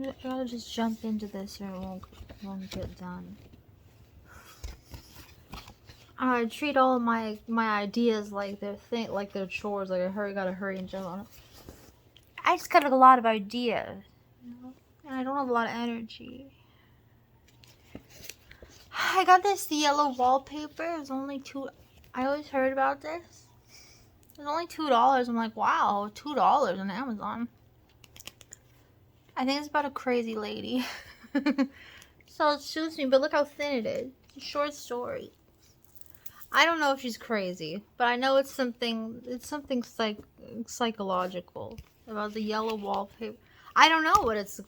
I gotta just jump into this or it won't get done. I treat all my ideas like they're chores. Like gotta hurry and jump on it. I just got a lot of ideas, and I don't have a lot of energy. I got this yellow wallpaper. It was only $2. I always heard about this. It was only $2. I'm like, wow, $2 on Amazon. I think it's about a crazy lady. So it suits me, but look how thin it is. It's a short story. I don't know if she's crazy, but I know it's something psychological about the yellow wallpaper. I don't know what's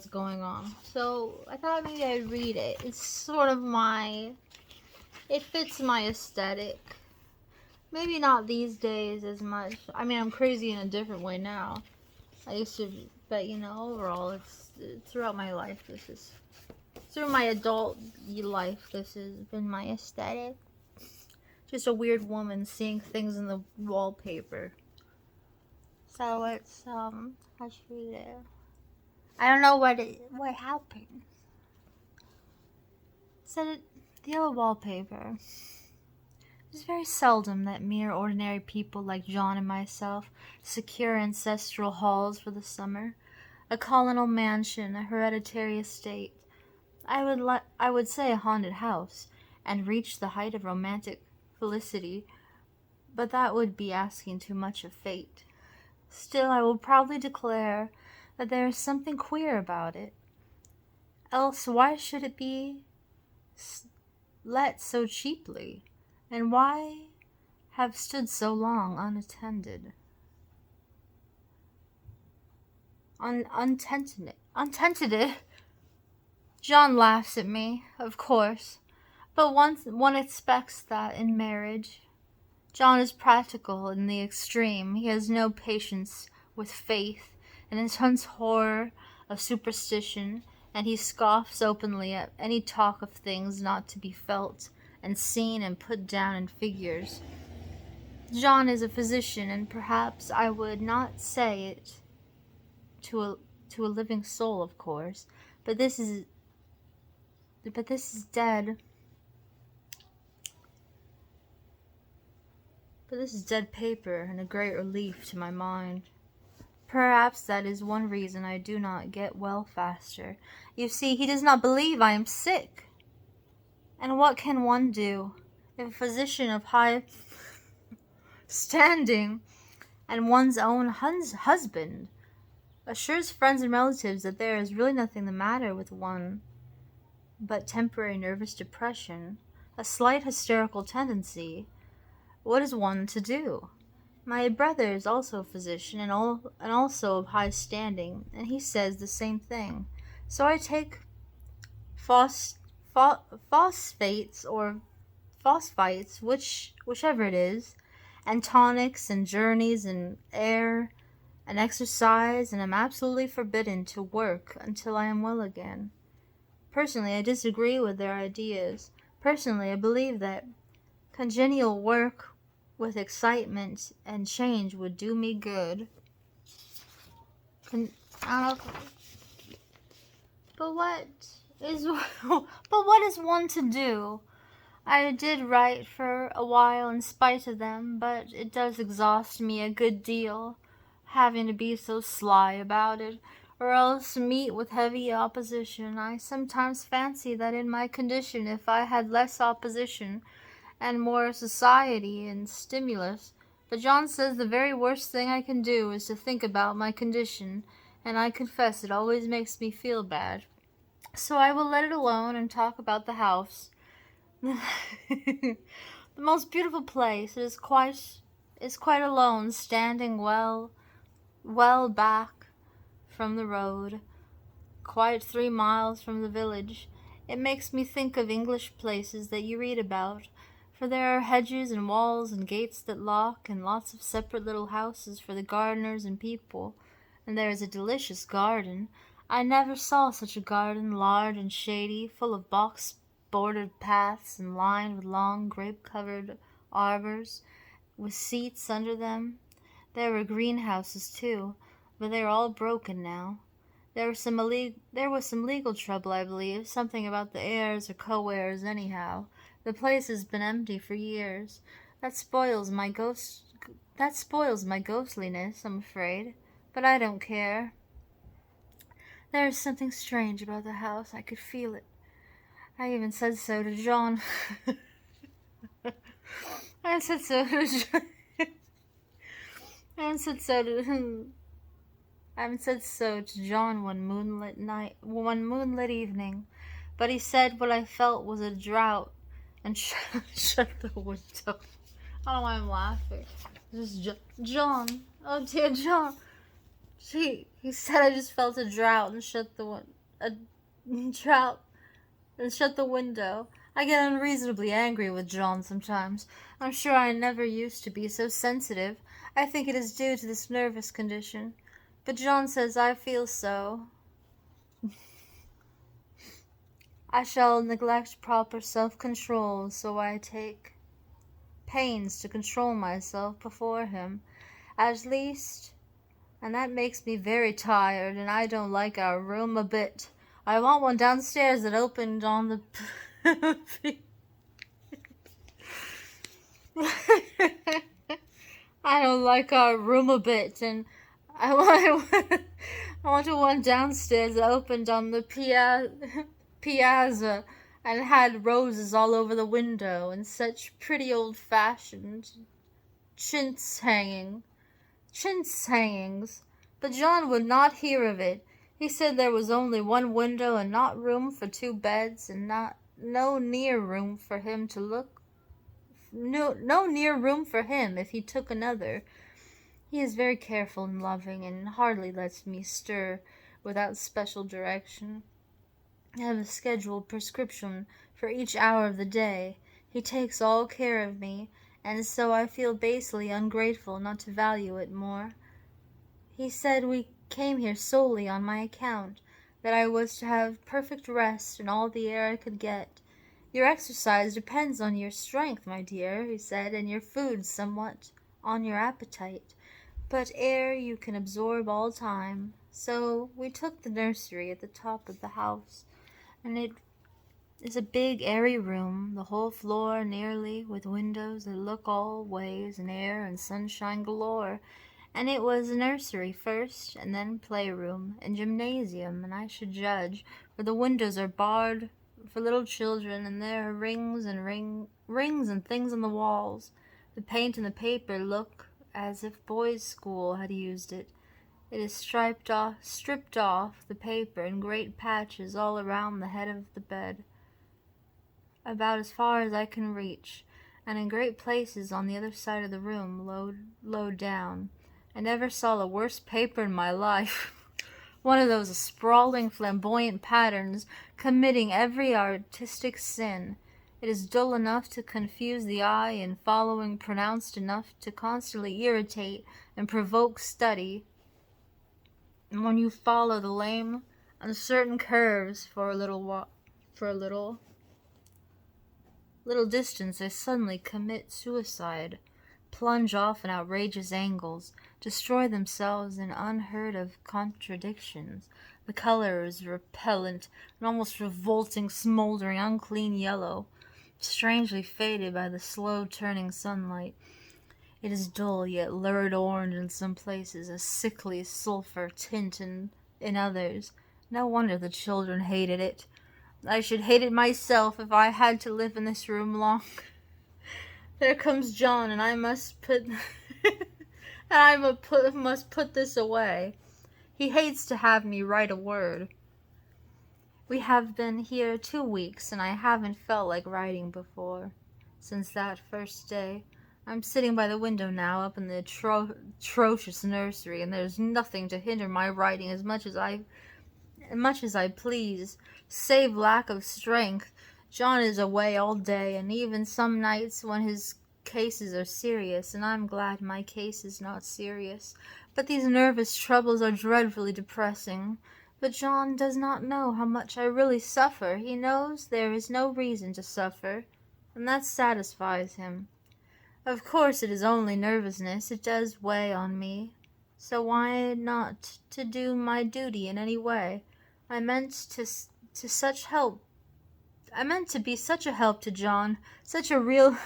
going on. So I thought maybe I'd read it. It's sort of it fits my aesthetic. Maybe not these days as much. I mean, I'm crazy in a different way now. I used to, but overall, it's throughout my life. Through my adult life, this has been my aesthetic. Just a weird woman seeing things in the wallpaper. So it's how should I read it? I don't know what happened. Said the yellow wallpaper. It's very seldom that mere ordinary people like John and myself secure ancestral halls for the summer, a colonial mansion, a hereditary estate. I would say a haunted house, and reach the height of romantic felicity, but that would be asking too much of fate. Still, I will proudly declare that there is something queer about it. Else, why should it be let so cheaply? And why have stood so long unattended? Untenanted? John laughs at me, of course, but one expects that in marriage. John is practical in the extreme. He has no patience with faith and intense horror of superstition, and he scoffs openly at any talk of things not to be felt and seen and put down in figures. John is a physician, and perhaps I would not say it to a living soul, of course, but this is dead. But this is dead paper, and a great relief to my mind. Perhaps that is one reason I do not get well faster. You see, he does not believe I am sick. And what can one do if a physician of high standing and one's own husband assures friends and relatives that there is really nothing the matter with one but temporary nervous depression, a slight hysterical tendency? What is one to do? My brother is also a physician and also of high standing, and he says the same thing. So I take phosphates or phosphites, whichever it is, and tonics and journeys and air and exercise, and am absolutely forbidden to work until I am well again. Personally, I disagree with their ideas. Personally, I believe that congenial work with excitement and change would do me good. But what is one to do? I did write for a while in spite of them, but it does exhaust me a good deal, having to be so sly about it, or else meet with heavy opposition. I sometimes fancy that in my condition, if I had less opposition and more society and stimulus, but John says the very worst thing I can do is to think about my condition, and I confess it always makes me feel bad. So I will let it alone and talk about the house. The most beautiful place. It is quite alone, standing well back from the road, quite 3 miles from the village. It makes me think of English places that you read about, for there are hedges and walls and gates that lock, and lots of separate little houses for the gardeners and people, and there is a delicious garden. I never saw such a garden, large and shady, full of box-bordered paths and lined with long grape-covered arbors, with seats under them. There were greenhouses, too, but they are all broken now. There was some legal trouble, I believe, something about the heirs or co-heirs anyhow. The place has been empty for years. That spoils my ghost that spoils my ghostliness, I'm afraid. But I don't care. There is something strange about the house. I could feel it. I even said so to John. I said so to John. I said so to I said so to John one moonlit evening, but he said what I felt was a drought and shut the window. I don't know why I'm laughing. Just John. Oh dear John. He said I just felt a drought and shut the window. I get unreasonably angry with John sometimes. I'm sure I never used to be so sensitive. I think it is due to this nervous condition. But John says I feel so. I shall neglect proper self-control, so I take pains to control myself before him, at least, and that makes me very tired, and I don't like our room a bit. I want one downstairs that opened on the I don't like our room a bit, and I want one downstairs that opened on the piazza and had roses all over the window and such pretty old-fashioned chintz hangings. But John would not hear of it. He said there was only one window and not room for two beds, and no near room for him if he took another. He is very careful and loving, and hardly lets me stir without special direction. I have a scheduled prescription for each hour of the day. He takes all care of me, and so I feel basely ungrateful not to value it more. He said we came here solely on my account, that I was to have perfect rest and all the air I could get. Your exercise depends on your strength, my dear, he said, and your food somewhat on your appetite. But air you can absorb all time. So we took the nursery at the top of the house, and it is a big airy room, the whole floor nearly, with windows that look all ways, and air and sunshine galore. And it was a nursery first, and then playroom, and gymnasium, and I should judge, for the windows are barred for little children, and there are rings and things on the walls. The paint and the paper look as if boys' school had used it. It is stripped off the paper in great patches all around the head of the bed, about as far as I can reach, and in great places on the other side of the room, low down. I never saw a worse paper in my life. One of those sprawling, flamboyant patterns, committing every artistic sin. It is dull enough to confuse the eye, and following pronounced enough to constantly irritate and provoke study. And when you follow the lame, uncertain curves for a little distance, they suddenly commit suicide, plunge off in outrageous angles, destroy themselves in unheard-of contradictions. The color is repellent, an almost revolting, smoldering, unclean yellow, strangely faded by the slow-turning sunlight. It is dull, yet lurid orange in some places, a sickly sulphur tint in others. No wonder the children hated it. I should hate it myself if I had to live in this room long. There comes John, and I must put this away. He hates to have me write a word. We have been here 2 weeks, and I haven't felt like writing before, since that first day. I'm sitting by the window now, up in the atrocious nursery, and there's nothing to hinder my writing as much as I please, save lack of strength. John is away all day, and even some nights when his cases are serious, and I'm glad my case is not serious. But these nervous troubles are dreadfully depressing. But John does not know how much I really suffer. He knows there is no reason to suffer, and that satisfies him. Of course it is only nervousness. It does weigh on me So why not to do my duty in any way? I meant to such help. I meant to be such a help to John, such a real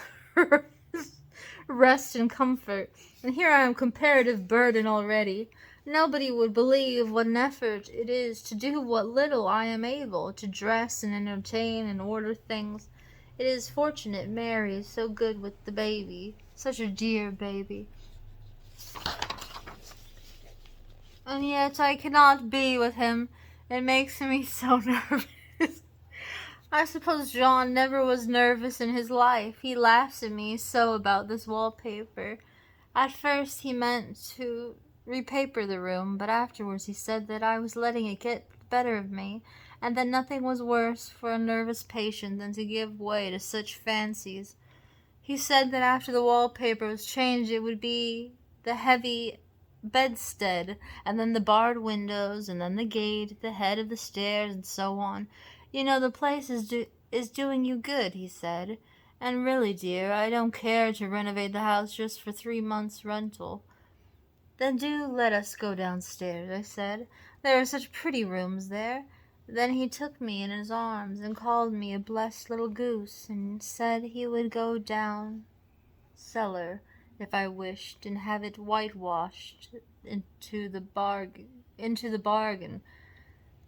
rest and comfort. And here I am comparative burden already. Nobody would believe what an effort it is to do what little I am able, to dress and entertain and order things. It is fortunate Mary is so good with the baby, such a dear baby. And yet I cannot be with him. It makes me so nervous. I suppose John never was nervous in his life. He laughs at me so about this wallpaper. At first he meant to repaper the room, but afterwards he said that I was letting it get the better of me, and that nothing was worse for a nervous patient than to give way to such fancies. He said that after the wallpaper was changed it would be the heavy bedstead, and then the barred windows, and then the gate at the head of the stairs, and so on. You know, the place is doing you good, he said. And really, dear, I don't care to renovate the house just for 3 months' rental. Then do let us go downstairs, I said. There are such pretty rooms there. Then he took me in his arms and called me a blessed little goose, and said he would go down cellar if I wished, and have it whitewashed into the bargain.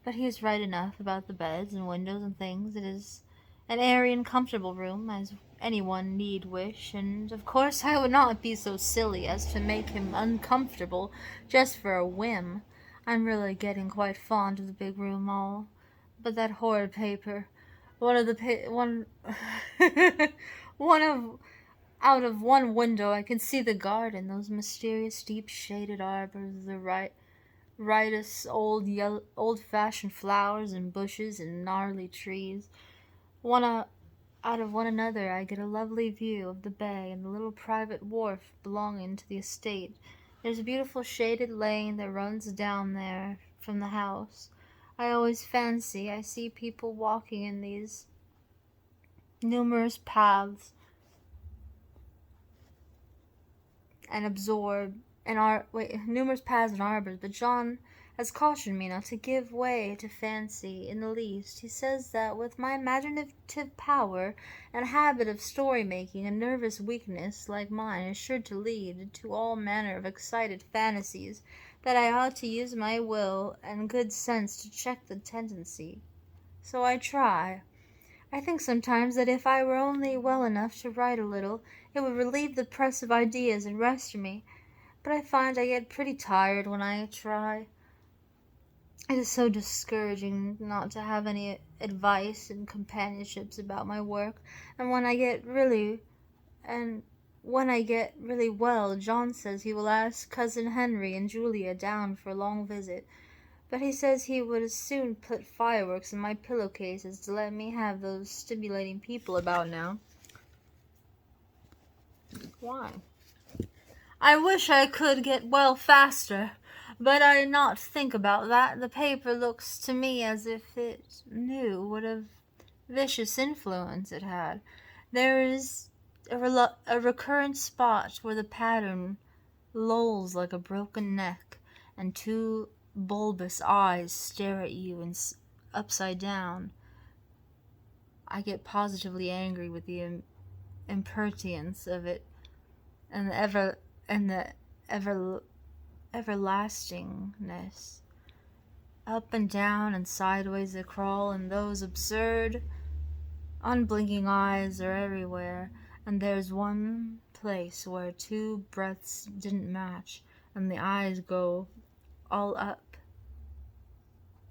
But he is right enough about the beds and windows and things. It is an airy and comfortable room, as anyone need wish, and of course I would not be so silly as to make him uncomfortable just for a whim. I'm really getting quite fond of the big room all. But that horrid paper, one of the one one of out of one window I can see the garden, those mysterious deep shaded arbors, the riotous old-fashioned flowers and bushes and gnarly trees. Out of one another I get a lovely view of the bay and the little private wharf belonging to the estate. There's a beautiful shaded lane that runs down there from the house. I always fancy I see people walking in these numerous paths and numerous paths and arbors, but John has cautioned me not to give way to fancy in the least. He says that with my imaginative power and habit of story-making, a nervous weakness like mine is sure to lead to all manner of excited fantasies, that I ought to use my will and good sense to check the tendency. So I try. I think sometimes that if I were only well enough to write a little, it would relieve the press of ideas and rest me, but I find I get pretty tired when I try. It is so discouraging not to have any advice and companionships about my work, and when I get really well, John says he will ask Cousin Henry and Julia down for a long visit. But he says he would as soon put fireworks in my pillowcase as to let me have those stimulating people about now. Why? I wish I could get well faster, but I not think about that. The paper looks to me as if it knew what a vicious influence it had. There is a recurrent spot where the pattern lolls like a broken neck, and two bulbous eyes stare at you upside down. I get positively angry with the impertinence of it, and the everlastingness. Up and down and sideways they crawl, and those absurd, unblinking eyes are everywhere. And there's one place where two breaths didn't match, and the eyes go all up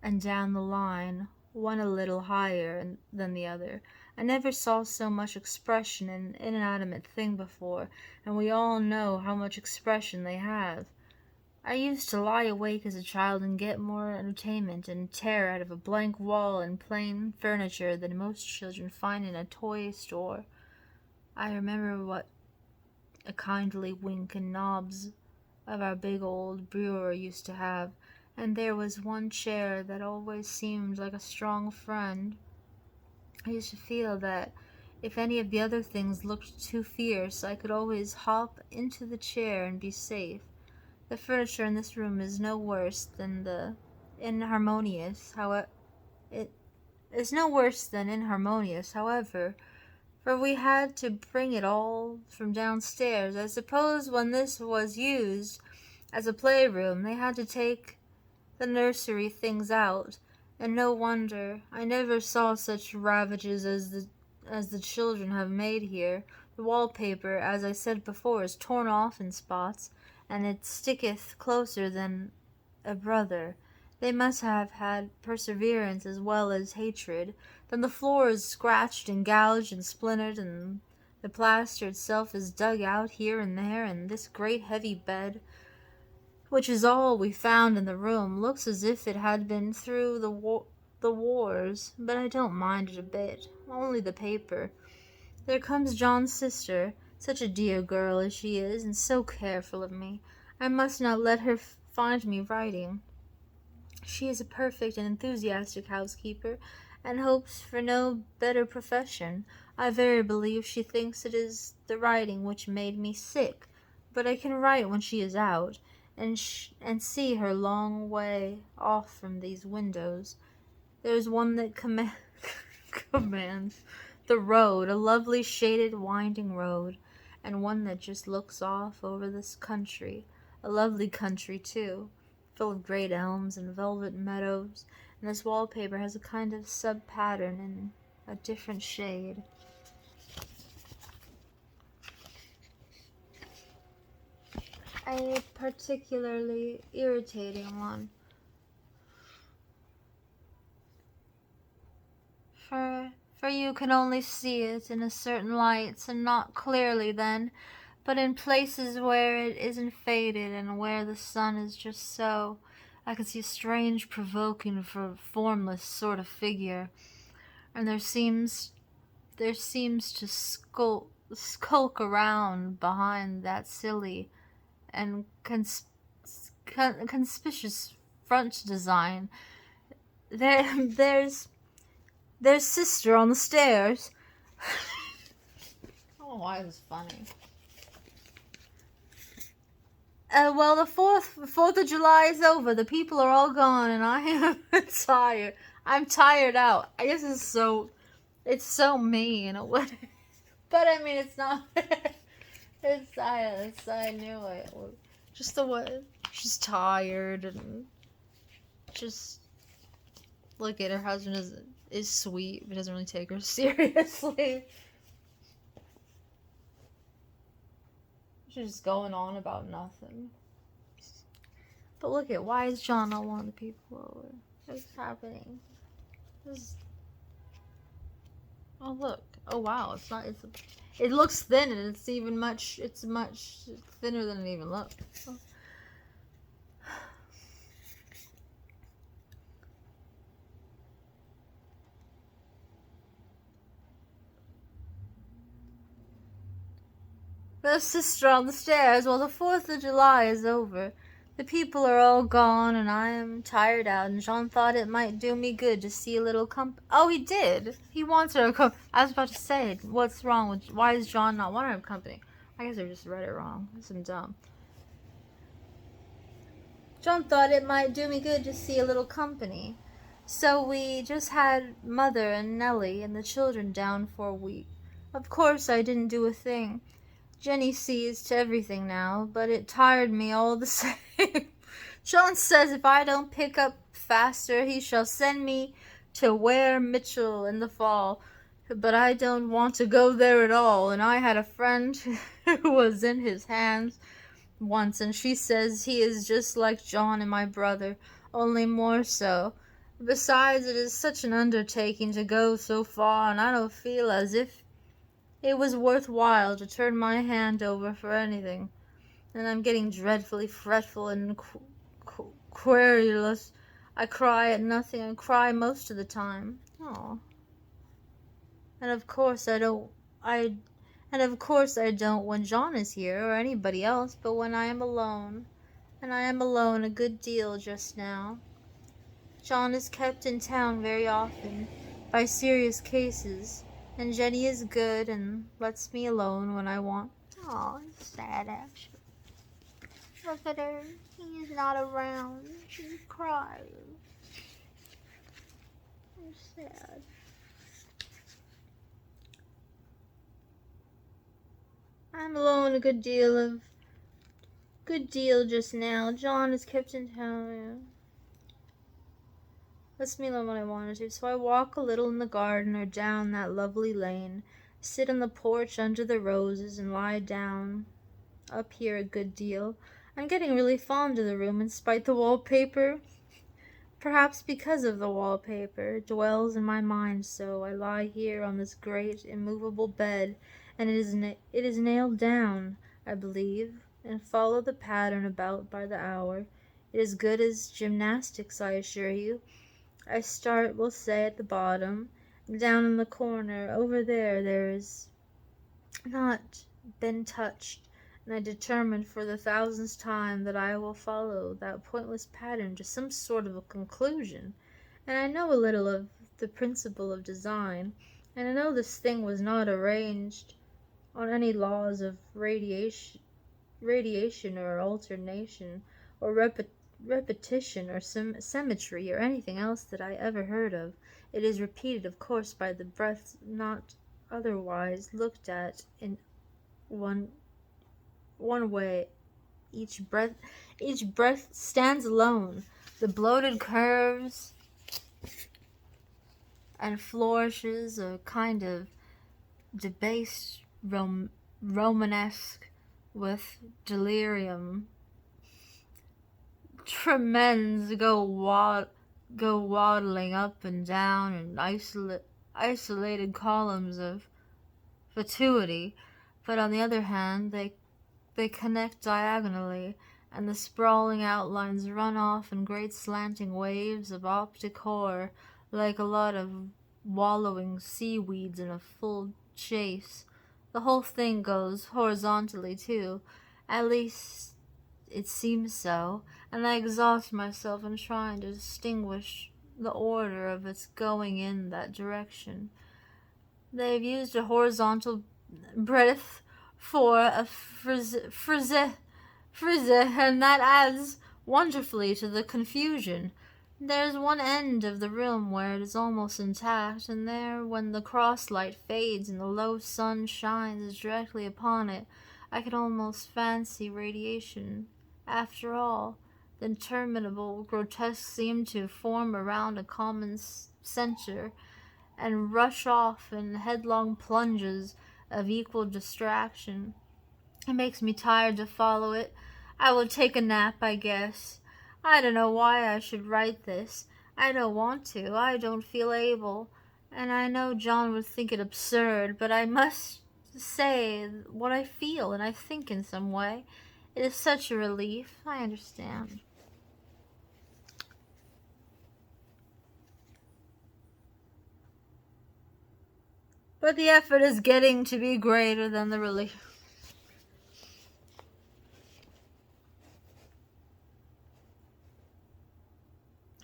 and down the line, one a little higher than the other. I never saw so much expression in an inanimate thing before, and we all know how much expression they have. I used to lie awake as a child and get more entertainment and terror out of a blank wall and plain furniture than most children find in a toy store. I remember what a kindly wink and knobs of our big old bureau used to have, and there was one chair that always seemed like a strong friend. I used to feel that if any of the other things looked too fierce, I could always hop into the chair and be safe. The furniture in this room is no worse than inharmonious, however, it is no worse than inharmonious, however, for we had to bring it all from downstairs. I suppose when this was used as a playroom, they had to take the nursery things out, and no wonder. I never saw such ravages as the children have made here. The wallpaper, as I said before, is torn off in spots, and it sticketh closer than a brother. They must have had perseverance as well as hatred. Then the floor is scratched and gouged and splintered, and the plaster itself is dug out here and there, and this great heavy bed, which is all we found in the room, looks as if it had been through the wars, but I don't mind it a bit, only the paper. There comes John's sister, such a dear girl as she is, and so careful of me. I must not let her find me writing. She is a perfect and enthusiastic housekeeper, and hopes for no better profession. I very believe she thinks it is the writing which made me sick, but I can write when she is out, and see her long way off from these windows. There's one that commands the road, a lovely shaded winding road, and one that just looks off over this country, a lovely country too, full of great elms and velvet meadows, and this wallpaper has a kind of sub-pattern in a different shade. A particularly irritating one. For you can only see it in a certain lights, and not clearly then, but in places where it isn't faded, and where the sun is just so, I can see a strange, provoking, formless sort of figure, and there seems to skulk around behind that silly and conspicuous front design. There's sister on the stairs. I don't know why this is funny. Well, the 4th of July is over. The people are all gone, and I am tired. I'm tired out. I guess it's so mean in a way. But I mean, it's not. I knew it. Just the way she's tired, and just look at her husband is sweet, but doesn't really take her seriously. She's just going on about nothing. But look at, why is John not one of the people over? What's happening? Oh look. Oh wow, it looks thin, and it's much thinner than it even looks. The sister on the stairs. Well, the 4th of July is over. The people are all gone, and I am tired out, and Jean thought it might do me good to see a little Oh, he did! He wants her to come. I was about to say, what's wrong with... Why does John not want her to company? I guess I just read it wrong. I'm dumb. John thought it might do me good to see a little company. So we just had Mother and Nellie and the children down for a week. Of course I didn't do a thing. Jenny sees to everything now, but it tired me all the same. John says if I don't pick up faster, he shall send me to Ware Mitchell in the fall. But I don't want to go there at all, and I had a friend who was in his hands once, and she says he is just like John and my brother, only more so. Besides, it is such an undertaking to go so far, and I don't feel as if it was worthwhile to turn my hand over for anything, and I'm getting dreadfully fretful and querulous. I cry at nothing, and cry most of the time. Oh. And of course I don't when John is here, or anybody else, but when I am alone, and I am alone a good deal just now. John is kept in town very often, by serious cases, and Jenny is good and lets me alone when I want. Oh, it's sad, actually. Look at her. He's not around. She's crying. I'm sad. I'm alone a good deal just now. John is kept in town. Lets me learn what I wanted to. So I walk a little in the garden or down that lovely lane, sit on the porch under the roses, and lie down up here a good deal. I'm getting really fond of the room in spite the wallpaper. Perhaps because of the wallpaper, it dwells in my mind so. I lie here on this great, immovable bed, and it is nailed down, I believe, and follow the pattern about by the hour. It is good as gymnastics, I assure you. I start, we'll say, at the bottom. Down in the corner, over there is not been touched, and I determine for the thousandth time that I will follow that pointless pattern to some sort of a conclusion. And I know a little of the principle of design, and I know this thing was not arranged on any laws of radiation or alternation or repetition or symmetry or anything else that I ever heard of. It is repeated, of course, by the breath, not otherwise looked at in one way. Each breath stands alone. The bloated curves and flourishes a kind of debased Romanesque with delirium. Tremens go waddling up and down in isolated columns of fatuity, but on the other hand they connect diagonally, and the sprawling outlines run off in great slanting waves of optic horror, like a lot of wallowing seaweeds in a full chase. The whole thing goes horizontally, too. At least it seems so, and I exhaust myself in trying to distinguish the order of its going in that direction. They've used a horizontal breadth for a frise, and that adds wonderfully to the confusion. There's one end of the room where it is almost intact, and there, when the cross-light fades and the low sun shines directly upon it, I can almost fancy radiation. After all, the interminable grotesques seem to form around a common center, and rush off in headlong plunges of equal distraction. It makes me tired to follow it. I will take a nap, I guess. I don't know why I should write this. I don't want to. I don't feel able. And I know John would think it absurd, but I must say what I feel and I think in some way. It is such a relief. I understand. But the effort is getting to be greater than the relief.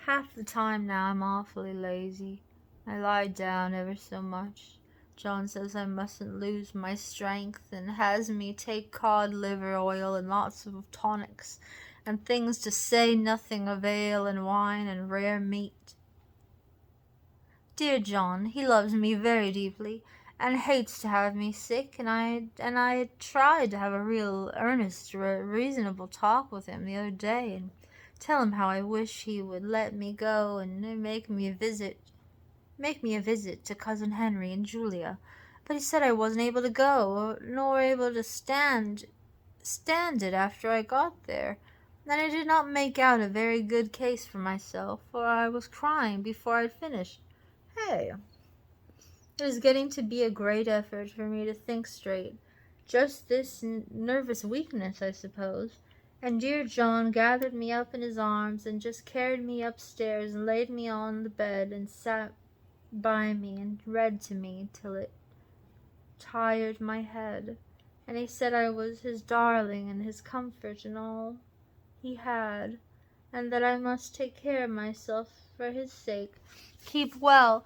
Half the time now I'm awfully lazy. I lie down ever so much. John says I mustn't lose my strength and has me take cod liver oil and lots of tonics and things, to say nothing of ale and wine and rare meat. Dear John, he loves me very deeply and hates to have me sick, and I tried to have a real earnest, reasonable talk with him the other day and tell him how I wish he would let me go and make me a visit to Cousin Henry and Julia. But he said I wasn't able to go, nor able to stand it after I got there. And I did not make out a very good case for myself, for I was crying before I'd finished. Hey, it is getting to be a great effort for me to think straight. Just this nervous weakness, I suppose. And dear John gathered me up in his arms and just carried me upstairs and laid me on the bed and sat by me and read to me till it tired my head. And he said I was his darling and his comfort and all he had, and that I must take care of myself for his sake. Keep well.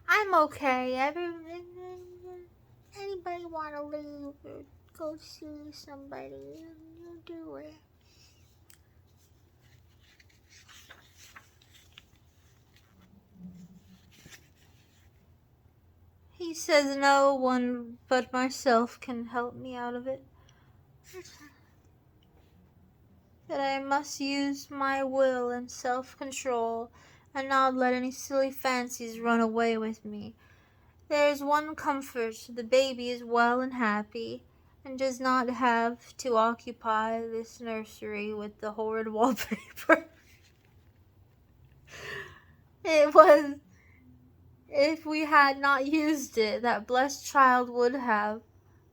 I'm okay. Anybody want to leave or go see somebody and you do it. He says no one but myself can help me out of it. That I must use my will and self-control and not let any silly fancies run away with me. There is one comfort, the baby is well and happy, and does not have to occupy this nursery with the horrid wallpaper. It was, if we had not used it, that blessed child would have.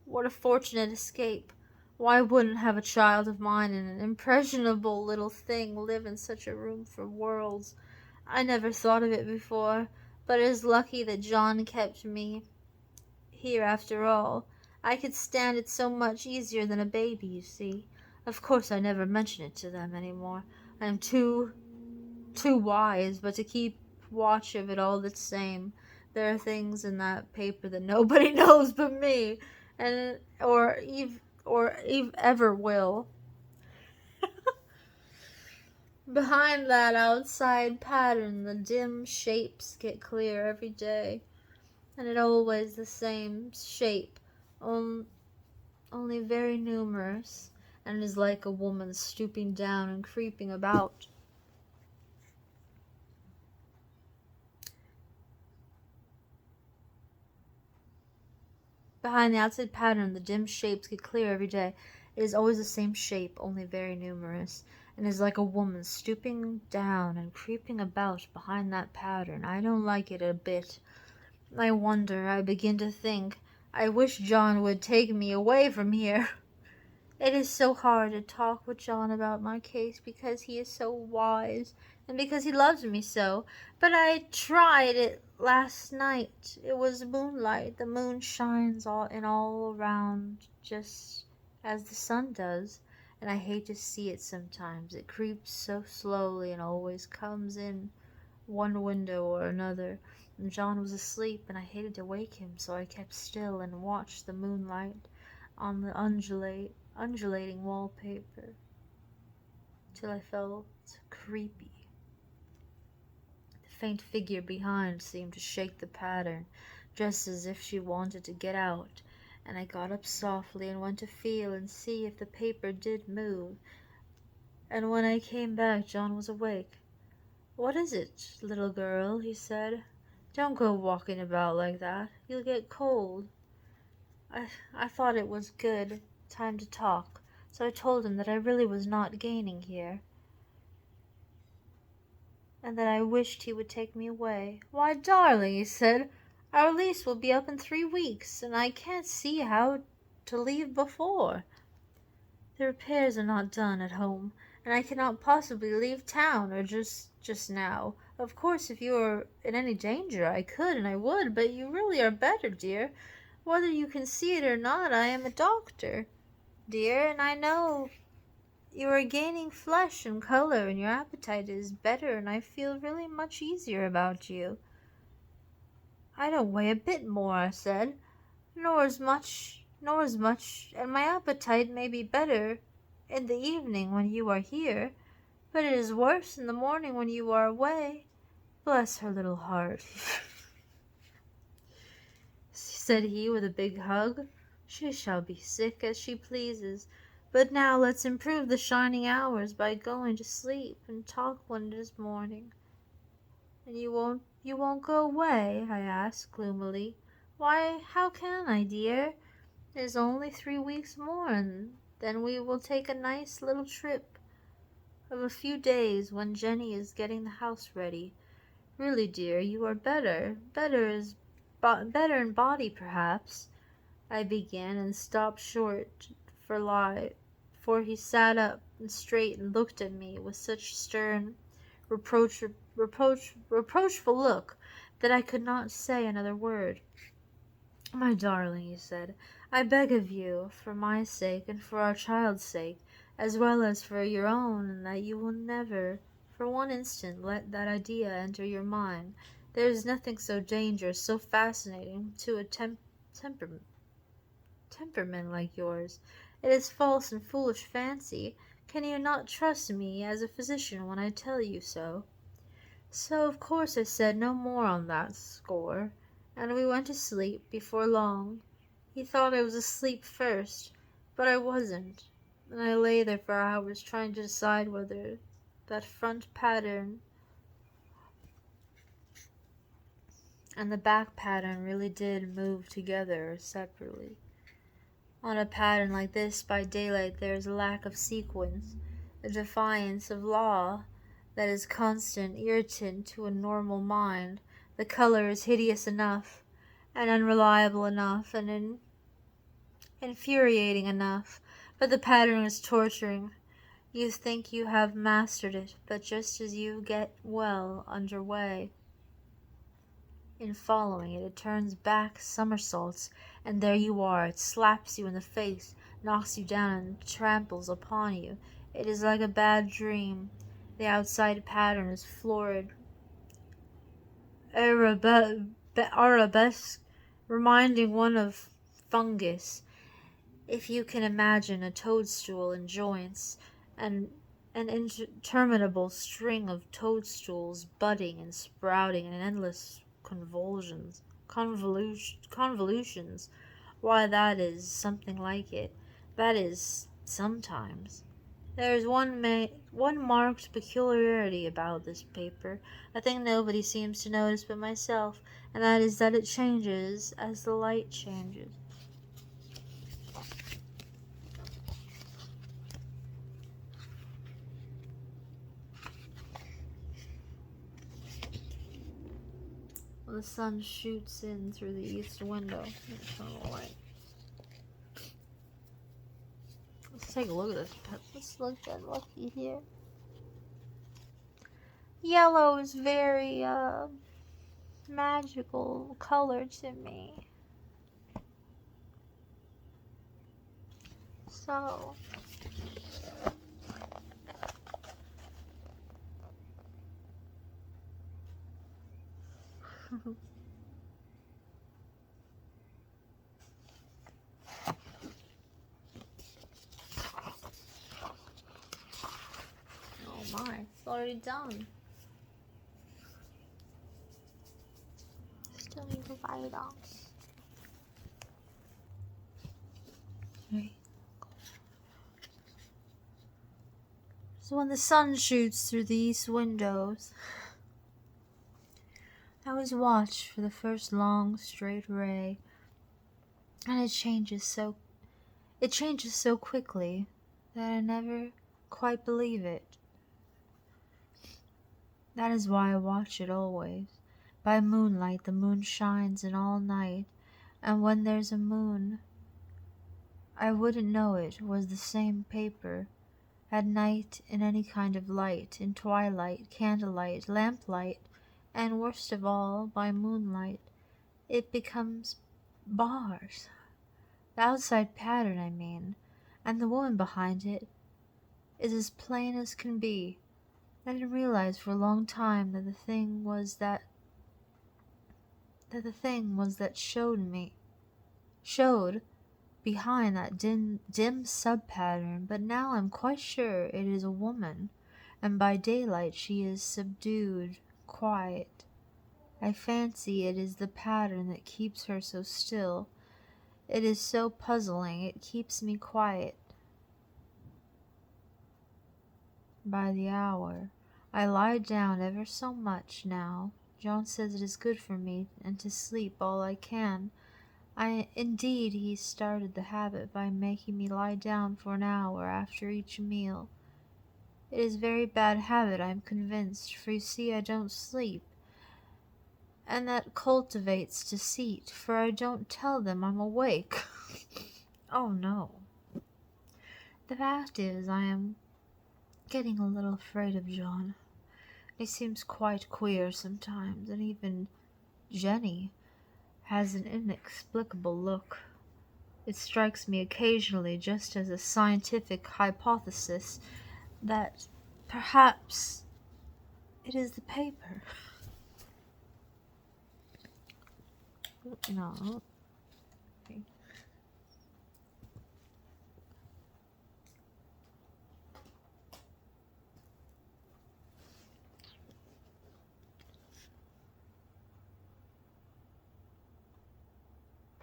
What a fortunate escape. Why wouldn't have a child of mine and an impressionable little thing live in such a room for worlds? I never thought of it before, but it is lucky that John kept me here after all. I could stand it so much easier than a baby, you see. Of course I never mention it to them any more. I am too wise, but to keep watch of it all the same. There are things in that paper that nobody knows but me, and ever will. Behind that outside pattern, the dim shapes get clear every day, and it always the same shape, only very numerous, and is like a woman stooping down and creeping about. Behind the outside pattern, the dim shapes get clear every day. It is always the same shape, only very numerous, and is like a woman stooping down and creeping about behind that pattern. I don't like it a bit. I wonder, I begin to think, I wish John would take me away from here. It is so hard to talk with John about my case because he is so wise and because he loves me so. But I tried it last night. It was moonlight. The moon shines all around just as the sun does, and I hate to see it sometimes. It creeps so slowly and always comes in one window or another. And John was asleep, and I hated to wake him, so I kept still and watched the moonlight on the undulating wallpaper till I felt creepy. The faint figure behind seemed to shake the pattern, just as if she wanted to get out, and I got up softly and went to feel and see if the paper did move. And when I came back, John was awake. "What is it, little girl?" he said. "Don't go walking about like that. You'll get cold." I thought it was good time to talk, so I told him that I really was not gaining here, and that I wished he would take me away. "Why, darling," he said, "our lease will be up in 3 weeks, and I can't see how to leave before. The repairs are not done at home, and I cannot possibly leave town or just now. Of course, if you were in any danger, I could and I would, but you really are better, dear. Whether you can see it or not, I am a doctor, dear, and I know you are gaining flesh and color, and your appetite is better, and I feel really much easier about you." "I don't weigh a bit more," I said, nor as much, and my appetite may be better in the evening when you are here, but it is worse in the morning when you are away. Bless her little heart," said he with a big hug. "She shall be sick as she pleases. But now let's improve the shining hours by going to sleep and talk when it is morning." "And you won't go away?" I asked gloomily. "Why, how can I, dear? It is only 3 weeks more, and then we will take a nice little trip of a few days when Jenny is getting the house ready. Really, dear, you are better in body, perhaps," I began, and stopped short for he sat up and straight and looked at me with such stern, reproachful look that I could not say another word. "My darling," he said, "I beg of you, for my sake and for our child's sake, as well as for your own, that you will never for one instant let that idea enter your mind. There is nothing so dangerous, so fascinating to a temperament temperament like yours. It is false and foolish fancy. Can you not trust me as a physician when I tell you so? So of course I said no more on that score, and we went to sleep before long. He thought I was asleep first, but I wasn't, and I lay there for hours trying to decide whether that front pattern and the back pattern really did move together or separately. On a pattern like this, by daylight there is a lack of sequence, a defiance of law that is constant irritant to a normal mind. The color is hideous enough, and unreliable enough, and infuriating enough, but the pattern is torturing. You think you have mastered it, but just as you get well under way in following it, it turns back somersaults, and there you are. It slaps you in the face, knocks you down, and tramples upon you. It is like a bad dream. The outside pattern is florid, arabesque, reminding one of fungus. If you can imagine a toadstool in joints, and an interminable string of toadstools budding and sprouting in endless convolutions, why, that is something like it. That is sometimes. There is one marked peculiarity about this paper, a thing nobody seems to notice but myself, and that is that it changes as the light changes. The sun shoots in through the east window. Turn the light. Let's take a look at this. Let's look at Lucky here. Yellow is very magical color to me. So oh my, it's already done. Still need to light it on. Okay. So when the sun shoots through the east windows, I always watch for the first long straight ray, and it changes so quickly that I never quite believe it. That is why I watch it always. By moonlight the moon shines in all night, and when there's a moon I wouldn't know it was the same paper. At night, in any kind of light, in twilight, candlelight, lamplight, and worst of all, by moonlight, it becomes bars. The outside pattern, I mean, and the woman behind it is as plain as can be. I didn't realize for a long time that the thing was that showed behind that dim sub-pattern, but now I'm quite sure it is a woman, and by daylight she is subdued, quiet. I fancy it is the pattern that keeps her so still. It is so puzzling, it keeps me quiet. By the hour, I lie down ever so much now. John says it is good for me, and to sleep all I can. Indeed, he started the habit by making me lie down for an hour after each meal. It is a very bad habit, I am convinced, for you see I don't sleep, and that cultivates deceit, for I don't tell them I'm awake. Oh no. The fact is, I am getting a little afraid of John. He seems quite queer sometimes, and even Jenny has an inexplicable look. It strikes me occasionally, just as a scientific hypothesis, that perhaps it is the paper. No. Okay.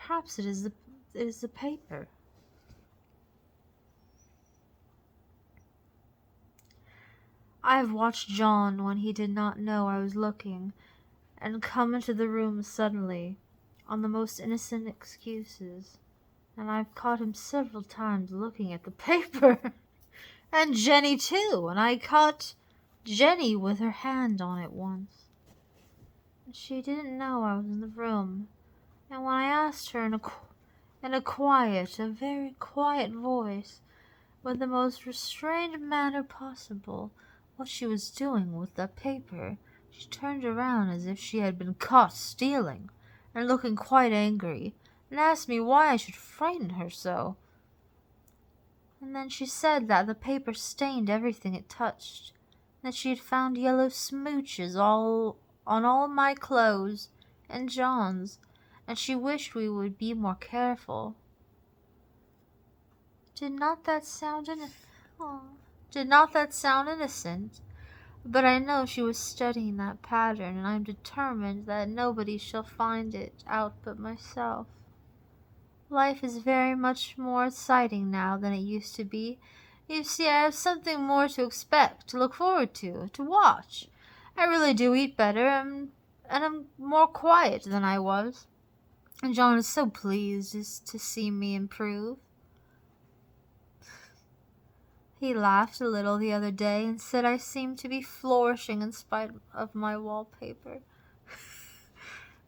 Perhaps it is the paper. I have watched John when he did not know I was looking, and come into the room suddenly, on the most innocent excuses, and I've caught him several times looking at the paper. And Jenny too, and I caught Jenny with her hand on it once. She didn't know I was in the room, and when I asked her in a very quiet voice, with the most restrained manner possible, what she was doing with the paper, she turned around as if she had been caught stealing, and looking quite angry, and asked me why I should frighten her so. And then she said that the paper stained everything it touched, that she had found yellow smooches on all my clothes and John's, and she wished we would be more careful. Did not that sound innocent? But I know she was studying that pattern, and I am determined that nobody shall find it out but myself. Life is very much more exciting now than it used to be. You see, I have something more to expect, to look forward to watch. I really do eat better, and am more quiet than I was. And John is so pleased to see me improve. He laughed a little the other day and said I seemed to be flourishing in spite of my wallpaper.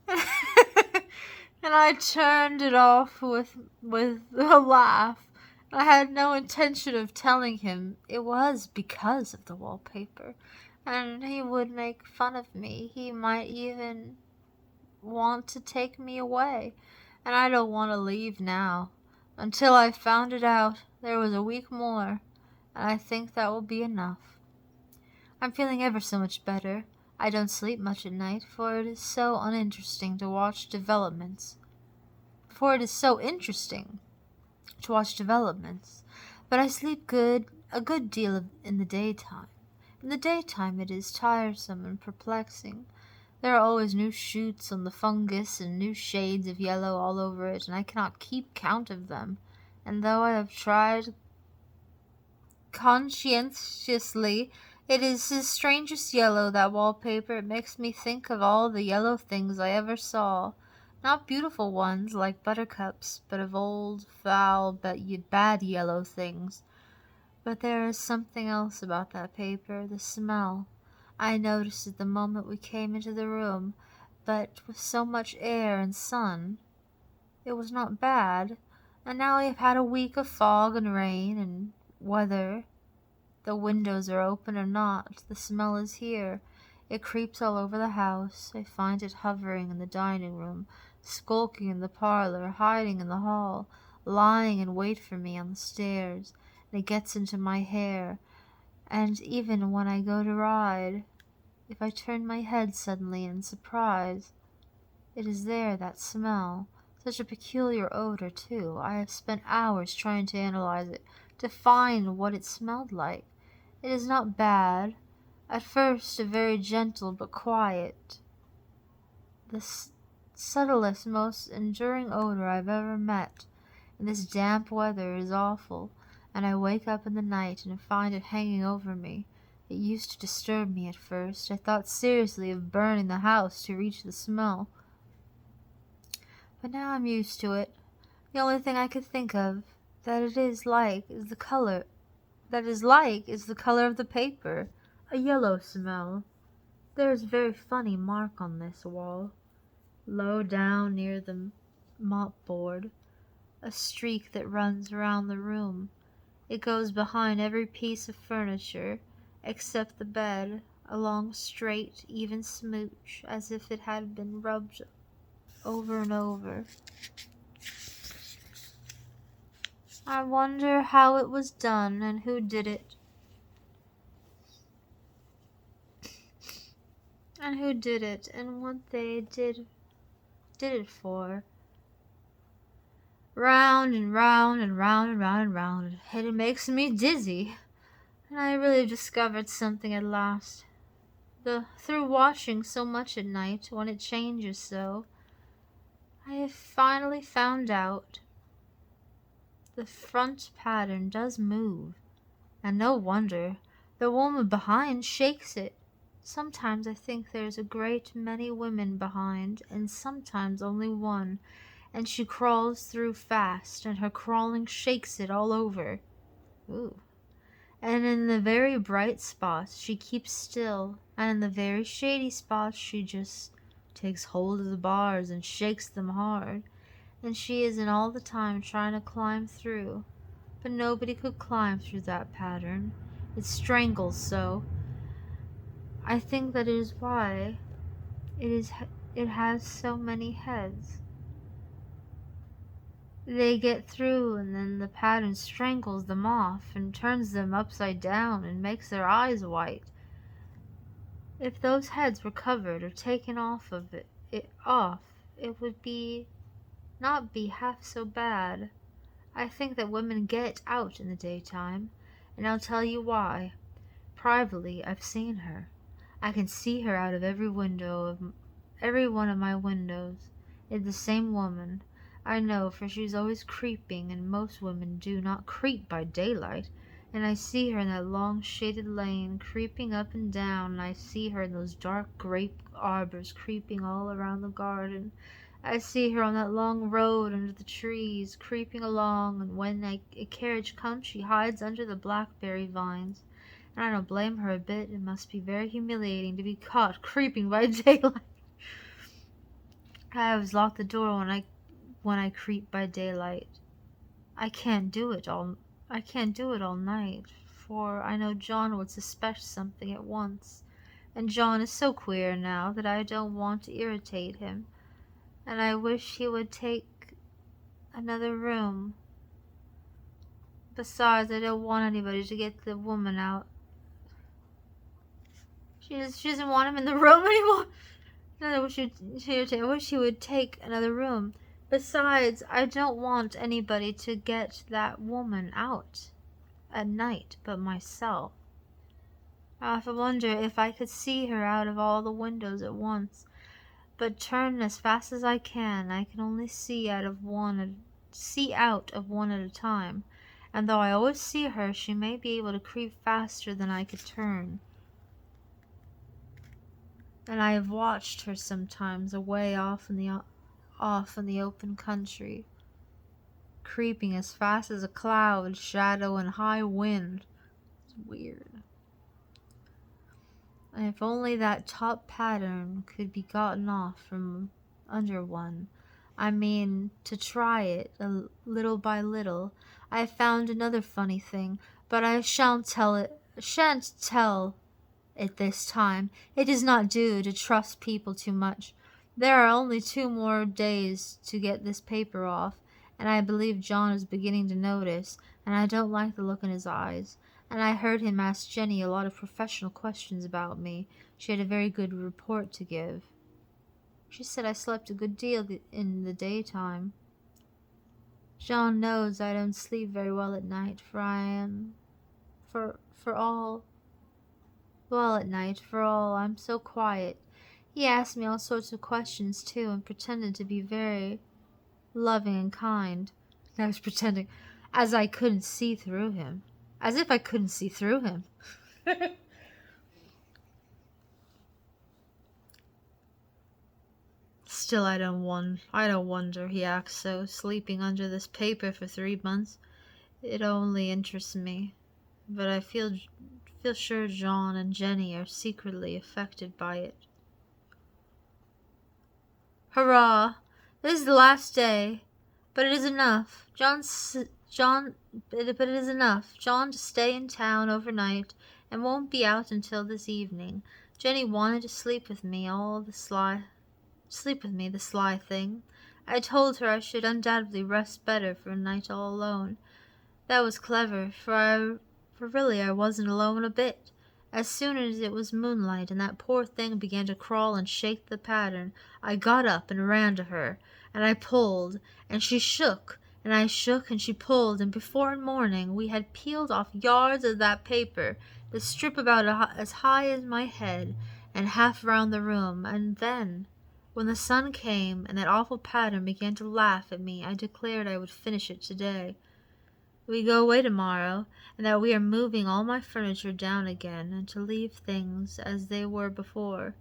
And I turned it off with a laugh. I had no intention of telling him it was because of the wallpaper, and he would make fun of me. He might even want to take me away, and I don't want to leave now. Until I found it out, there was a week more, and I think that will be enough. I'm feeling ever so much better. I don't sleep much at night, for it is so uninteresting to watch developments. But I sleep a good deal in the daytime. In the daytime it is tiresome and perplexing. There are always new shoots on the fungus and new shades of yellow all over it, and I cannot keep count of them. And though I have tried conscientiously, it is the strangest yellow, that wallpaper. It makes me think of all the yellow things I ever saw. Not beautiful ones like buttercups, but of old, foul, bad yellow things. But there is something else about that paper, the smell. I noticed it the moment we came into the room, but with so much air and sun, it was not bad. And now we have had a week of fog and rain, and whether the windows are open or not, the smell is here. It creeps all over the house. I find it hovering in the dining room, skulking in the parlor, hiding in the hall, lying in wait for me on the stairs, and it gets into my hair. And even when I go to ride, if I turn my head suddenly in surprise, it is there, that smell. Such a peculiar odor, too. I have spent hours trying to analyze it, to find what it smelled like. It is not bad. At first, a very gentle but quiet. The subtlest, most enduring odor I've ever met. In this damp weather it is awful, and I wake up in the night and find it hanging over me. It used to disturb me at first. I thought seriously of burning the house to reach the smell. But now I'm used to it. The only thing I could think of that it is like is the color of the paper, a yellow smell. There is a very funny mark on this wall, low down near the mop-board, a streak that runs around the room. It goes behind every piece of furniture, except the bed, a long, straight, even smooch, as if it had been rubbed over and over. I wonder how it was done and who did it. And what they did it for. Round and round and round and round and round. It makes me dizzy. And I really discovered something at last. Through watching so much at night, when it changes so, I have finally found out the front pattern does move, and no wonder. The woman behind shakes it. Sometimes I think there's a great many women behind, and sometimes only one, and she crawls through fast, and her crawling shakes it all over. Ooh. And in the very bright spots she keeps still, and in the very shady spots she just takes hold of the bars and shakes them hard, and she isn't all the time trying to climb through. But nobody could climb through that pattern. It strangles so. I think that is why it has so many heads. They get through, and then the pattern strangles them off and turns them upside down and makes their eyes white. If those heads were covered or taken off of it, it would not be half so bad. I think that women get out in the daytime, and I'll tell you why. Privately, I've seen her. I can see her out of every one of my windows. It's the same woman. I know, for she's always creeping, and most women do not creep by daylight. And I see her in that long shaded lane, creeping up and down, and I see her in those dark grape arbors creeping all around the garden. I see her on that long road under the trees, creeping along, and when a carriage comes she hides under the blackberry vines. And I don't blame her a bit. It must be very humiliating to be caught creeping by daylight. I always lock the door when I creep by daylight. I can't do it all night, for I know John would suspect something at once, and John is so queer now that I don't want to irritate him, and I wish he would take another room. Besides, I don't want anybody to get the woman out. She doesn't want him in the room anymore. No, I wish he would take another room. Besides, I don't want anybody to get that woman out at night but myself. I often wonder if I could see her out of all the windows at once, but turn as fast as I can only see out of one at a time, and though I always see her, she may be able to creep faster than I could turn. And I have watched her sometimes away off in the open country, creeping as fast as a cloud, shadow, and high wind. It's weird. And if only that top pattern could be gotten off from under one. I mean, to try it little by little. I have found another funny thing, but I shan't tell it this time. It does not do to trust people too much. There are only 2 more days to get this paper off, and I believe John is beginning to notice, and I don't like the look in his eyes. And I heard him ask Jenny a lot of professional questions about me. She had a very good report to give. She said I slept a good deal in the daytime. John knows I don't sleep very well at night, I'm so quiet. He asked me all sorts of questions, too, and pretended to be very loving and kind. I was pretending, as I couldn't see through him. As if I couldn't see through him. Still, I don't wonder he acts so, sleeping under this paper for 3 months. It only interests me. But I feel sure John and Jenny are secretly affected by it. Hurrah! This is the last day. But it is enough. But it is enough. John to stay in town overnight and won't be out until this evening. Jenny wanted to sleep with me, the sly thing. I told her I should undoubtedly rest better for a night all alone. That was clever, for really I wasn't alone a bit. As soon as it was moonlight and that poor thing began to crawl and shake the pattern, I got up and ran to her, and I pulled, and she shook, and I shook, and she pulled, and before morning we had peeled off yards of that paper, the strip about as high as my head, and half round the room, and then When the sun came and that awful pattern began to laugh at me, I declared I would finish it today. We go away tomorrow, and that we are moving all my furniture down again, and to leave things as they were before.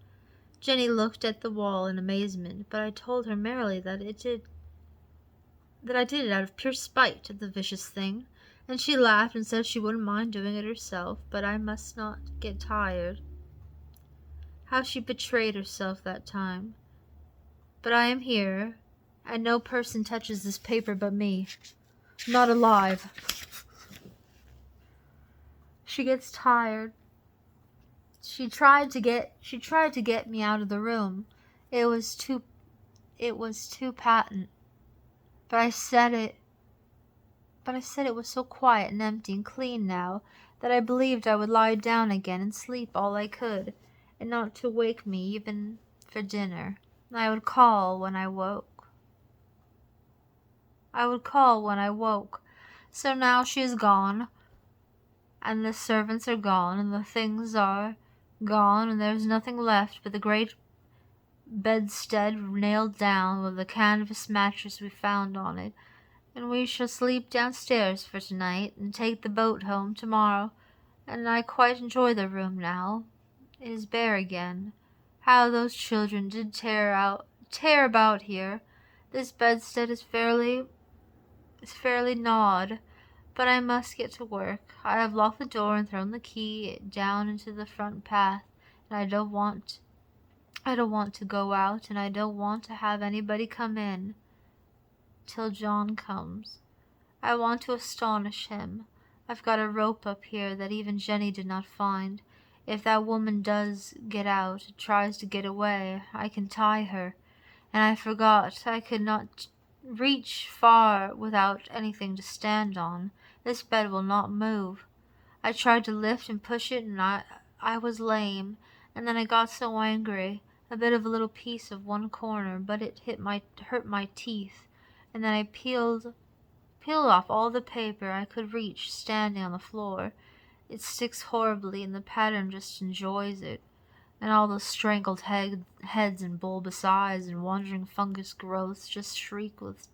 Jenny looked at the wall in amazement, but I told her merrily that I did it out of pure spite of the vicious thing, and she laughed and said she wouldn't mind doing it herself, but I must not get tired. How she betrayed herself that time. But I am here, and no person touches this paper but me. Not alive. She gets tired. She tried to get me out of the room. It was too patent. But I said it was so quiet and empty and clean now that I believed I would lie down again and sleep all I could, and not to wake me even for dinner. I would call when I woke. So now she is gone, and the servants are gone, and the things are gone, and there is nothing left but the great bedstead nailed down with the canvas mattress we found on it, and we shall sleep downstairs for tonight and take the boat home tomorrow, and I quite enjoy the room now. It is bare again. How those children did tear about here. This bedstead is fairly gnawed, but I must get to work. I have locked the door and thrown the key down into the front path, and I don't want to go out, and I don't want to have anybody come in till John comes. I want to astonish him. I've got a rope up here that even Jenny did not find. If that woman does get out, tries to get away, I can tie her. And I forgot I could not reach far without anything to stand on. This bed will not move. I tried to lift and push it, and I was lame, and then I got so angry. A bit of a little piece of one corner, but it hurt my teeth, and then I peeled off all the paper I could reach standing on the floor. It sticks horribly, and the pattern just enjoys it. And all those strangled heads and bulbous eyes and wandering fungus growths just shriek with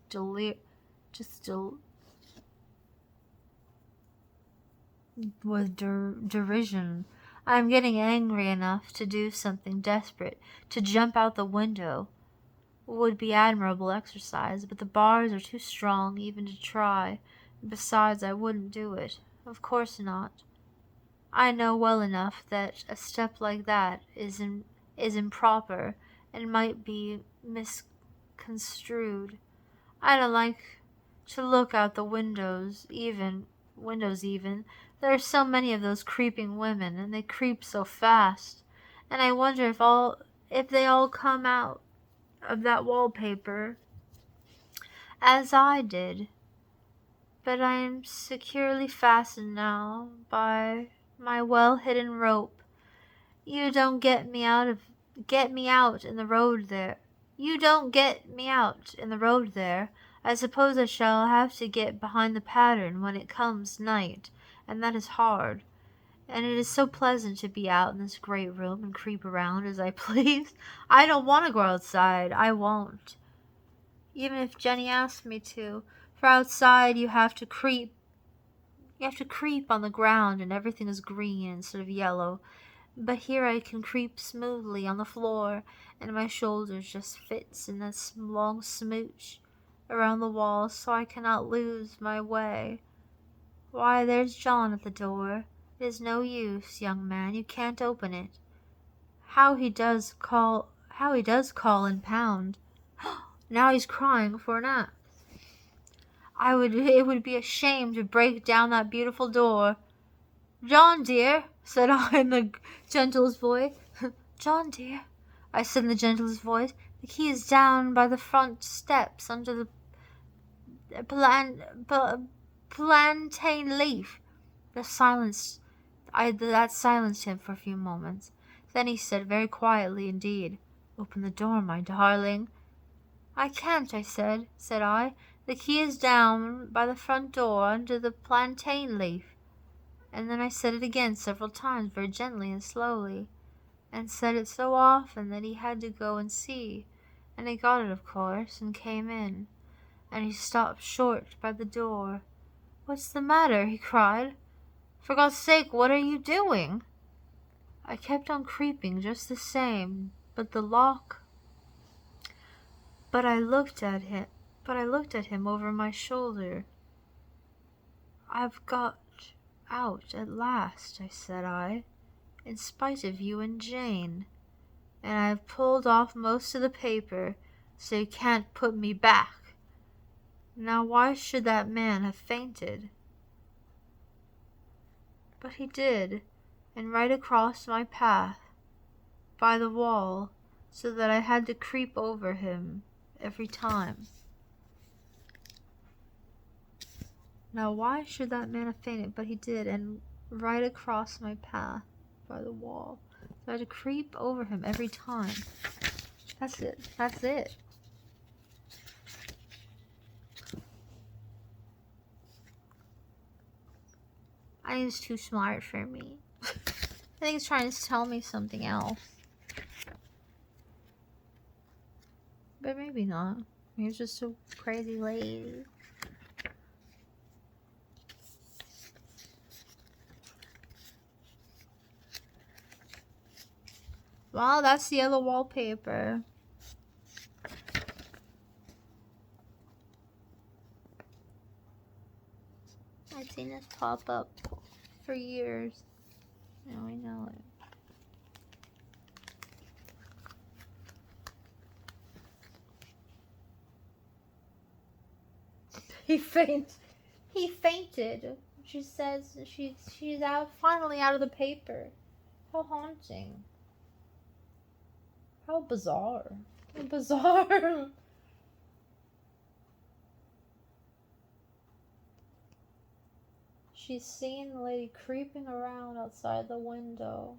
derision. I am getting angry enough to do something desperate. To jump out the window would be admirable exercise, but the bars are too strong even to try. Besides, I wouldn't do it. Of course not. I know well enough that a step like that is improper and might be misconstrued. I don't like to look out the windows even. There are so many of those creeping women, and they creep so fast. And I wonder if they all come out of that wallpaper as I did. But I am securely fastened now by my well-hidden rope. You don't get me out in the road there. You don't get me out in the road there. I suppose I shall have to get behind the pattern when it comes night, and that is hard. And it is so pleasant to be out in this great room and creep around as I please. I don't want to go outside. I won't. Even if Jenny asks me to. For outside you have to creep. You have to creep on the ground and everything is green instead of yellow. But here I can creep smoothly on the floor, and my shoulders just fits in this long smooch around the wall, so I cannot lose my way. Why, there's John at the door. It is no use, young man, you can't open it. How he does call and pound. Now he's crying for an axe. It would be a shame to break down that beautiful door. John, dear, said I in the gentlest voice. John, dear, I said in the gentlest voice, the key is down by the front steps under the plantain leaf. That silenced him for a few moments. Then he said very quietly indeed, Open the door, my darling. I can't, said I. The key is down by the front door under the plantain leaf. And then I said it again several times, very gently and slowly, and said it so often that he had to go and see. And he got it, of course, and came in, and he stopped short by the door. "What's the matter?" he cried. "For God's sake, what are you doing?" I kept on creeping just the same, but the lock... But I looked at him over my shoulder. "I've got out at last," said I, "in spite of you and Jane. And I've pulled off most of the paper, so you can't put me back. Now why should that man have fainted?" But he did, and right across my path, by the wall, so that I had to creep over him every time. Now why should that man have fainted? But he did, and right across my path, by the wall, so I had to creep over him every time. That's it. That's it. I think it's too smart for me. I think it's trying to tell me something else. But maybe not. Maybe it's just so crazy lazy. Well, that's the other wallpaper. I've seen this pop up for years. Now I know it. He fainted. She says she's out, finally out of the paper. How haunting. How bizarre. How bizarre. She's seen the lady creeping around outside the window.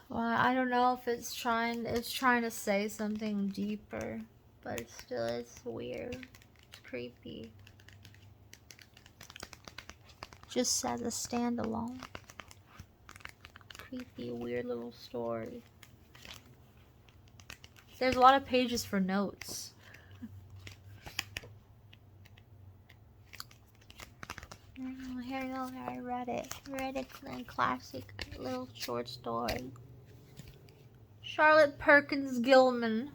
Well, I don't know if it's trying to say something deeper, but it still is weird. It's creepy. Just as a standalone. Creepy, weird little story. There's a lot of pages for notes. Here you go, I read it. A classic little short story. Charlotte Perkins Gilman.